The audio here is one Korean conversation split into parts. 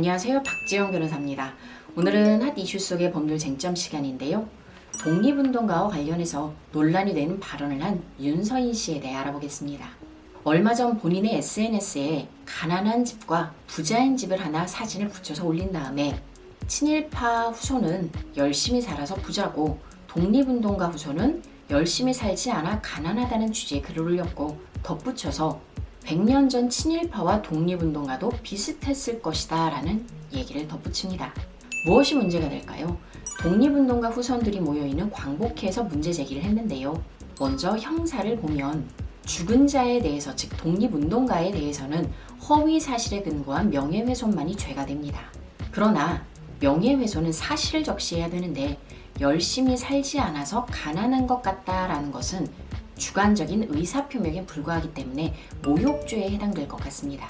안녕하세요. 박지영 변호사입니다. 오늘은 핫 이슈 속의 법률 쟁점 시간인데요. 독립운동가와 관련해서 논란이 되는 발언을 한 윤서인 씨에 대해 알아보겠습니다. 얼마 전 본인의 SNS에 가난한 집과 부자인 집을 하나 사진을 붙여서 올린 다음에 친일파 후손은 열심히 살아서 부자고 독립운동가 후손은 열심히 살지 않아 가난하다는 취지의 글을 올렸고 덧붙여서 100년 전 친일파와 독립운동가도 비슷했을 것이다 라는 얘기를 덧붙입니다. 무엇이 문제가 될까요? 독립운동가 후손들이 모여있는 광복회에서 문제 제기를 했는데요. 먼저 형사를 보면 죽은 자에 대해서, 즉 독립운동가에 대해서는 허위 사실에 근거한 명예훼손만이 죄가 됩니다. 그러나 명예훼손은 사실을 적시해야 되는데 열심히 살지 않아서 가난한 것 같다라는 것은 주관적인 의사표명에 불과하기 때문에 모욕죄에 해당될 것 같습니다.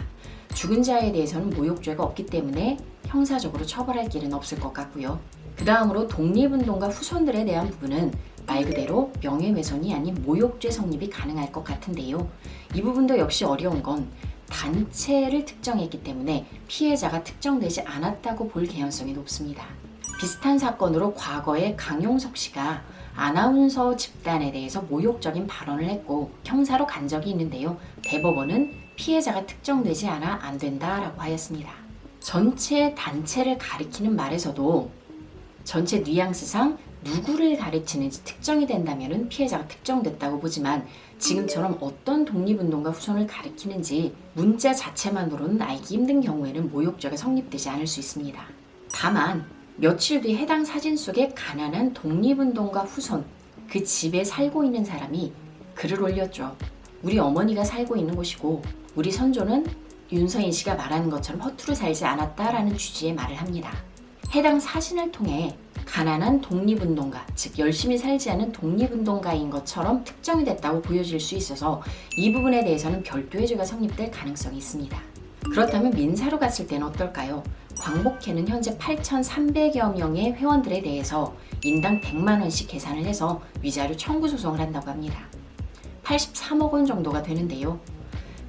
죽은 자에 대해서는 모욕죄가 없기 때문에 형사적으로 처벌할 길은 없을 것 같고요. 그 다음으로 독립운동가 후손들에 대한 부분은 말 그대로 명예훼손이 아닌 모욕죄 성립이 가능할 것 같은데요. 이 부분도 역시 어려운 건 단체를 특정했기 때문에 피해자가 특정되지 않았다고 볼 개연성이 높습니다. 비슷한 사건으로 과거에 강용석 씨가 아나운서 집단에 대해서 모욕적인 발언을 했고 형사로 간 적이 있는데요. 대법원은 피해자가 특정되지 않아 안 된다라고 하였습니다. 전체 단체를 가리키는 말에서도 전체 뉘앙스상 누구를 가르치는지 특정이 된다면 피해자가 특정됐다고 보지만 지금처럼 어떤 독립운동가 후손을 가리키는지 문자 자체만으로는 알기 힘든 경우에는 모욕죄가 성립되지 않을 수 있습니다. 다만 며칠 뒤 해당 사진 속에 가난한 독립운동가 후손, 그 집에 살고 있는 사람이 글을 올렸죠. 우리 어머니가 살고 있는 곳이고 우리 선조는 윤서인 씨가 말하는 것처럼 허투루 살지 않았다라는 취지의 말을 합니다. 해당 사진을 통해 가난한 독립운동가, 즉 열심히 살지 않은 독립운동가인 것처럼 특정이 됐다고 보여질 수 있어서 이 부분에 대해서는 별도의 죄가 성립될 가능성이 있습니다. 그렇다면 민사로 갔을 때는 어떨까요? 광복회는 현재 8,300여 명의 회원들에 대해서 인당 100만 원씩 계산을 해서 위자료 청구 소송을 한다고 합니다. 83억 원 정도가 되는데요.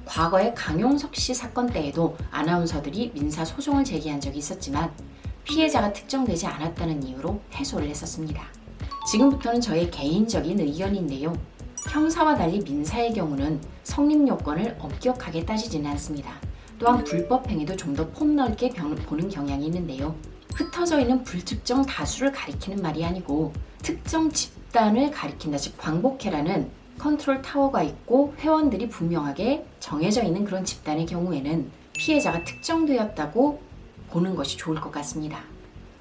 과거에 강용석 씨 사건 때에도 아나운서들이 민사 소송을 제기한 적이 있었지만 피해자가 특정되지 않았다는 이유로 패소를 했었습니다. 지금부터는 저의 개인적인 의견인데요. 형사와 달리 민사의 경우는 성립 요건을 엄격하게 따지지는 않습니다. 또한 불법 행위도 좀 더 폭넓게 보는 경향이 있는데요. 흩어져 있는 불특정 다수를 가리키는 말이 아니고 특정 집단을 가리킨다. 즉 광복회라는 컨트롤 타워가 있고 회원들이 분명하게 정해져 있는 그런 집단의 경우에는 피해자가 특정되었다고 보는 것이 좋을 것 같습니다.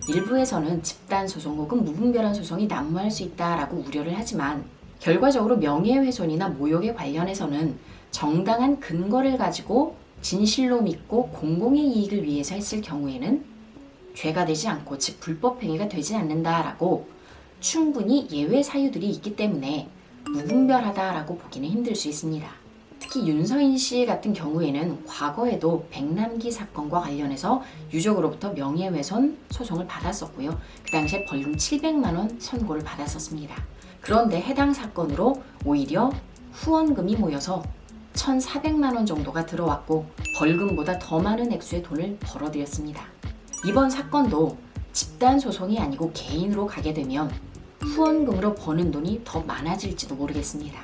일부에서는 집단 소송 혹은 무분별한 소송이 난무할 수 있다라고 우려를 하지만 결과적으로 명예훼손이나 모욕에 관련해서는 정당한 근거를 가지고 진실로 믿고 공공의 이익을 위해서 했을 경우에는 죄가 되지 않고, 즉 불법 행위가 되지 않는다라고 충분히 예외 사유들이 있기 때문에 무분별하다라고 보기는 힘들 수 있습니다. 특히 윤서인 씨 같은 경우에는 과거에도 백남기 사건과 관련해서 유족으로부터 명예훼손 소송을 받았었고요. 그 당시에 벌금 700만 원 선고를 받았었습니다. 그런데 해당 사건으로 오히려 후원금이 모여서 1,400만 원 정도가 들어왔고 벌금보다 더 많은 액수의 돈을 벌어들였습니다. 이번 사건도 집단 소송이 아니고 개인으로 가게 되면 후원금으로 버는 돈이 더 많아질지도 모르겠습니다.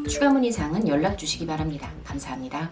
추가 문의 사항은 연락 주시기 바랍니다. 감사합니다.